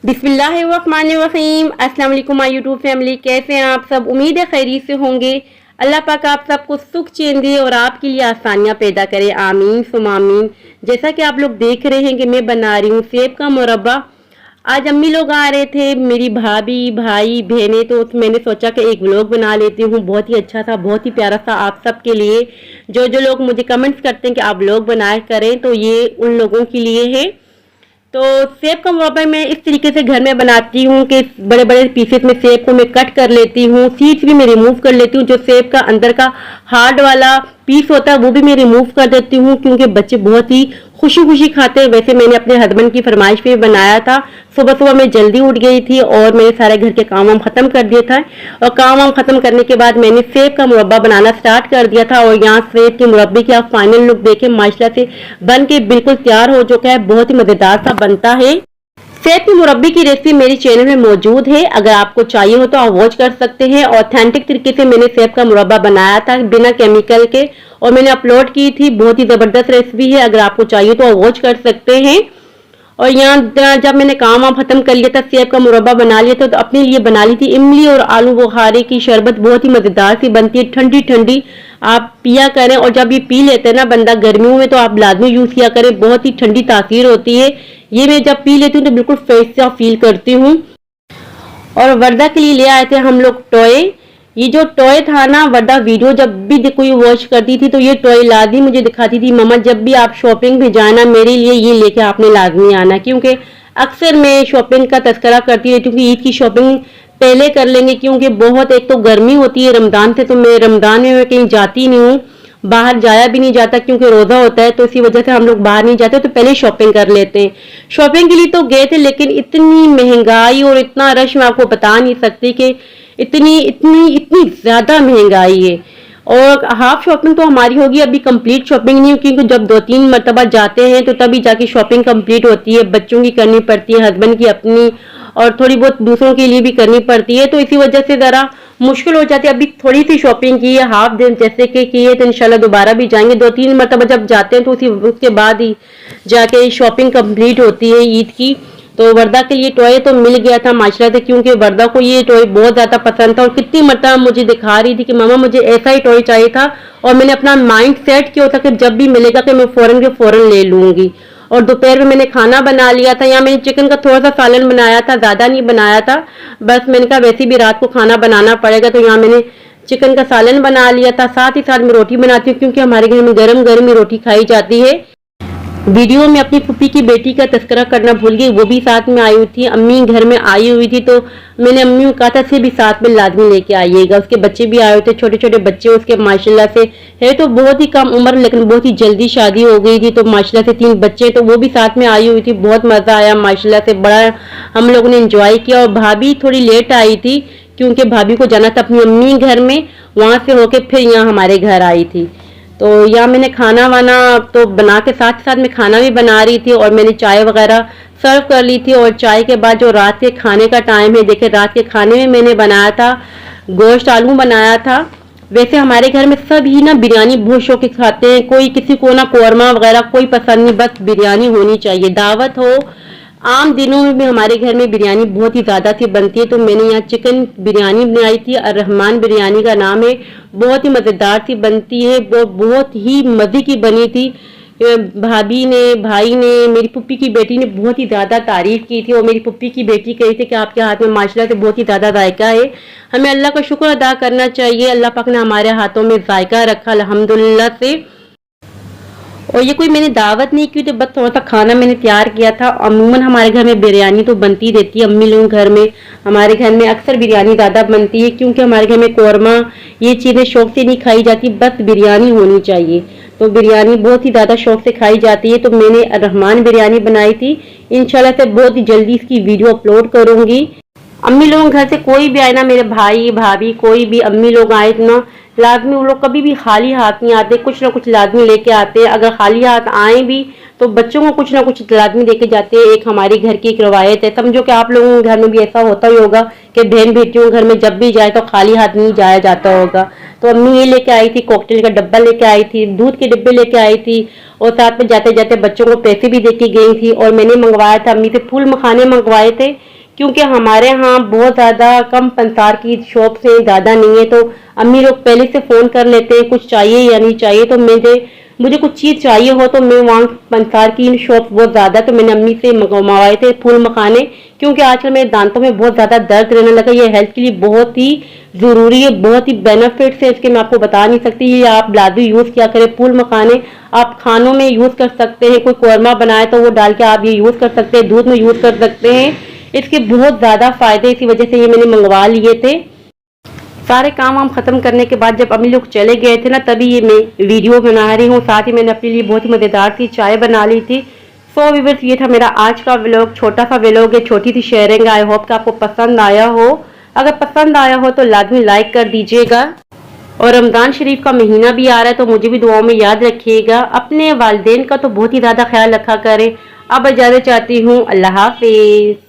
बिस्मिल्लाहिर्रहमानिर्रहीम। अस्सलाम वालेकुम माय यूट्यूब फैमिली, कैसे हैं आप सब? उम्मीद है खैरियत से होंगे। अल्लाह पाक आप सबको सुख चैन दे और आपके लिए आसानियां पैदा करे, आमीन सुम आमीन। जैसा कि आप लोग देख रहे हैं कि मैं बना रही हूँ सेब का मुरब्बा। आज अम्मी लोग आ रहे थे, मेरी भाभी भाई बहनें, तो मैंने सोचा कि एक व्लॉग बना लेती हूँ। बहुत ही अच्छा सा, बहुत ही प्यारा सा आप सब के लिए। जो जो लोग मुझे कमेंट्स करते हैं कि आप व्लॉग बनाया करें, तो ये उन लोगों के लिए है। तो सेब का मुरब्बा मैं इस तरीके से घर में बनाती हूँ कि बड़े बड़े पीसेस में सेब को मैं कट कर लेती हूँ, सीड्स भी मैं रिमूव कर लेती हूँ। जो सेब का अंदर का हार्ड वाला पीस होता है वो भी मैं रिमूव कर देती हूँ, क्योंकि बच्चे बहुत ही खुशी खुशी खाते हैं। वैसे मैंने अपने हस्बैंड की फरमाइश पे बनाया था। सुबह सुबह मैं जल्दी उठ गई थी और मैंने सारे घर के काम वाम खत्म कर दिया था, और काम वाम खत्म करने के बाद मैंने सेब का मुरब्बा बनाना स्टार्ट कर दिया था। और यहाँ सेब के मुरब्बे की आप फाइनल लुक देखें, माशाल्लाह से बन के बिल्कुल तैयार हो चुका है। बहुत ही मजेदार सा बनता है। सेब की मुरब्बे की रेसिपी मेरे चैनल में मौजूद है, अगर आपको चाहिए हो तो आप वॉच कर सकते हैं। ऑथेंटिक तरीके से मैंने सेब का मुरब्बा बनाया था बिना केमिकल के, और मैंने अपलोड की थी। बहुत ही जबरदस्त रेसिपी है, अगर आपको चाहिए तो आप वॉच कर सकते हैं। और यहाँ जब मैंने काम वाम खत्म कर लिया था, सेब का मुरब्बा बना लिया था, तो अपने लिए बना ली थी इमली और आलू बुखारे की शरबत। बहुत ही मजेदार सी बनती है, ठंडी ठंडी आप पिया करें। और जब ये पी लेते हैं ना बंदा गर्मियों में, तो आप लाजमी यूज किया करें, बहुत ही ठंडी तासीर होती है। ये मैं जब पी लेती हूँ तो बिल्कुल फ्रेश सा फील करती हूँ। और वर्दा के लिए ले आए थे हम लोग टॉय। ये जो टॉय था ना, वर्दा वीडियो जब भी कोई वॉच करती थी तो ये टॉय लादी मुझे दिखाती थी, मम्मा जब भी आप शॉपिंग में जाना मेरे लिए ये लेके आपने लाजमी आना। क्योंकि अक्सर मैं शॉपिंग का तस्करा करती रहती हूँ कि ईद की शॉपिंग पहले कर लेंगे, क्योंकि बहुत एक तो गर्मी होती है रमजान से, तो मैं रमजान में कहीं जाती नहीं हूँ, बाहर जाया भी नहीं जाता क्योंकि रोजा होता है, तो इसी वजह से हम लोग बाहर नहीं जाते, तो पहले शॉपिंग कर लेते हैं। शॉपिंग के लिए तो गए थे, लेकिन इतनी महंगाई और इतना रश मैं आपको बता नहीं सकती कि इतनी इतनी इतनी ज्यादा महंगाई है। और हाफ शॉपिंग तो हमारी होगी, अभी कंप्लीट शॉपिंग नहीं, क्योंकि जब 2-3 मरतबा जाते हैं तो तभी जाके शॉपिंग कंप्लीट होती है। बच्चों की करनी पड़ती है, हस्बैंड की अपनी, और थोड़ी बहुत दूसरों के लिए भी करनी पड़ती है, तो इसी वजह से जरा मुश्किल हो जाती है। अभी थोड़ी सी शॉपिंग की है, हाफ दिन जैसे कि की है, तो इंशाल्लाह दोबारा भी जाएंगे। 2-3 मरतबा जब जाते हैं तो उसके बाद ही जाके शॉपिंग कंप्लीट होती है ईद की। तो वर्दा के लिए टॉय तो मिल गया था माशाल्लाह से, क्योंकि वर्दा को ये टॉय बहुत ज्यादा पसंद था, और कितनी मरतबा मुझे दिखा रही थी कि मामा मुझे ऐसा ही टॉय चाहिए था। और मैंने अपना माइंड सेट किया था कि जब भी मिलेगा कि मैं फौरन के फौरन ले लूंगी। और दोपहर में मैंने खाना बना लिया था। यहाँ मैंने चिकन का थोड़ा सा सालन बनाया था, ज्यादा नहीं बनाया था, बस मैंने कहा वैसे भी रात को खाना बनाना पड़ेगा, तो यहाँ मैंने चिकन का सालन बना लिया था। साथ ही साथ मैं रोटी बनाती हूँ, क्योंकि हमारे घर में गरम गरम ही रोटी खाई जाती है। वीडियो में अपनी फूफी की बेटी का तस्करा करना भूल गई, वो भी साथ में आई हुई थी, अम्मी घर में आई हुई थी, तो मैंने अम्मी को कहा था से भी साथ में लाजमी लेके आइएगा। उसके बच्चे भी आए हुए थे, छोटे छोटे बच्चे उसके माशाल्लाह से है, तो बहुत ही कम उम्र, लेकिन बहुत ही जल्दी शादी हो गई थी, तो माशाल्लाह से 3 बच्चे, तो वो भी साथ में आई हुई थी। बहुत मजा आया माशाल्लाह से, बड़ा हम लोगों ने इंजॉय किया। और भाभी थोड़ी लेट आई थी, क्योंकि भाभी को जाना था अपनी अम्मी घर में, वहां से होके फिर यहाँ हमारे घर आई थी। तो यहाँ मैंने खाना वाना तो बना के साथ साथ में खाना भी बना रही थी, और मैंने चाय वगैरह सर्व कर ली थी। और चाय के बाद जो रात के खाने का टाइम है, देखे रात के खाने में मैंने बनाया था गोश्त आलू बनाया था। वैसे हमारे घर में सब ही ना बिरयानी बहुत शौक से खाते हैं, कोई किसी को ना कौरमा वगैरह कोई पसंद नहीं, बस बिरयानी होनी चाहिए। दावत हो, आम दिनों में भी हमारे घर में बिरयानी बहुत ही ज़्यादा सी बनती है। तो मैंने यहाँ चिकन बिरयानी बनाई थी, रहमान बिरयानी का नाम है, बहुत ही मज़ेदार सी बनती है, वो बहुत ही मज़े की बनी थी। भाभी ने, भाई ने, मेरी पुप्पी की बेटी ने बहुत ही ज़्यादा तारीफ़ की थी। और मेरी पुप्पी की बेटी कही थी कि आपके हाथ में माशाल्लाह से बहुत ही ज़्यादा जायका है। हमें अल्लाह का शुक्र अदा करना चाहिए, अल्लाह पाक ने हमारे हाथों में जायका रखा अल्हम्दुलिल्लाह से। और ये कोई मैंने दावत नहीं की थी, बस थोड़ा सा खाना मैंने तैयार किया था। अमूमन हमारे घर में बिरयानी तो बनती रहती है, अम्मी लोग घर में, हमारे घर में अक्सर बिरयानी ज़्यादा बनती है, क्योंकि हमारे घर में कौरमा ये चीज़ें शौक से नहीं खाई जाती, बस बिरयानी होनी चाहिए। तो बिरयानी बहुत ही ज़्यादा शौक से खाई जाती है। तो मैंने रहमान बिरयानी बनाई थी, इंशाल्लाह से बहुत ही जल्दी इसकी वीडियो अपलोड करूँगी। अम्मी लोग घर से कोई भी आए ना, मेरे भाई भाभी कोई भी अम्मी लोग आए ना, लाजमी वो लोग कभी भी खाली हाथ नहीं आते, कुछ ना कुछ लाजमी लेके आते हैं। अगर खाली हाथ आए भी तो बच्चों को कुछ ना कुछ लाजमी लेके जाते हैं। एक हमारे घर की एक रवायत है, समझो कि आप लोगों के घर में भी ऐसा होता ही होगा कि बहन बेटियों घर में जब भी जाए तो खाली हाथ नहीं जाया जाता होगा। तो अम्मी ये लेके आई थी, कॉकटेल का डब्बा लेके आई थी, दूध के डिब्बे लेके आई थी, और साथ में जाते जाते बच्चों को पैसे भी देके गई थी। और मैंने मंगवाया था, अम्मी से फूल मखाने मंगवाए थे, क्योंकि हमारे यहाँ बहुत ज़्यादा कम पंसार की शॉप्स हैं, ज़्यादा नहीं है। तो अम्मी लोग पहले से फ़ोन कर लेते हैं कुछ चाहिए या नहीं चाहिए। तो मुझे कुछ चीज़ चाहिए हो तो मैं वहाँ पंसार की शॉप बहुत ज़्यादा, तो मैंने अम्मी से मंगवाए थे फूल मखाने, क्योंकि आजकल मेरे दांतों में बहुत ज़्यादा दर्द रहने लगा। ये हेल्थ के लिए बहुत ही ज़रूरी है, बहुत ही बेनिफिट्स है इसके, मैं आपको बता नहीं सकती। ये आप लाजमी यूज़ किया करें फूल मखाने, आप खानों में यूज़ कर सकते हैं, कोई कौरमा बनाए तो वो डाल के आप ये यूज़ कर सकते हैं, दूध में यूज़ कर सकते हैं। इसके बहुत ज़्यादा फ़ायदे, इसी वजह से ये मैंने मंगवा लिए थे। सारे काम हम ख़त्म करने के बाद जब अम्मी लोग चले गए थे ना, तभी ये मैं वीडियो बना रही हूँ। साथ ही मैंने अपने लिए बहुत ही मज़ेदार सी चाय बना ली थी। सो व्यूअर्स, ये था मेरा आज का व्लॉग, छोटा सा व्लॉग है, छोटी सी शेयरिंग। आई होप कि आपको पसंद आया हो। अगर पसंद आया हो तो लाजमी लाइक कर दीजिएगा। और रमज़ान शरीफ का महीना भी आ रहा है, तो मुझे भी दुआओं में याद रखिएगा। अपने वालिदैन का तो बहुत ही ज़्यादा ख्याल रखा करें। अब इजाज़त चाहती हूँ, अल्लाह हाफिज़।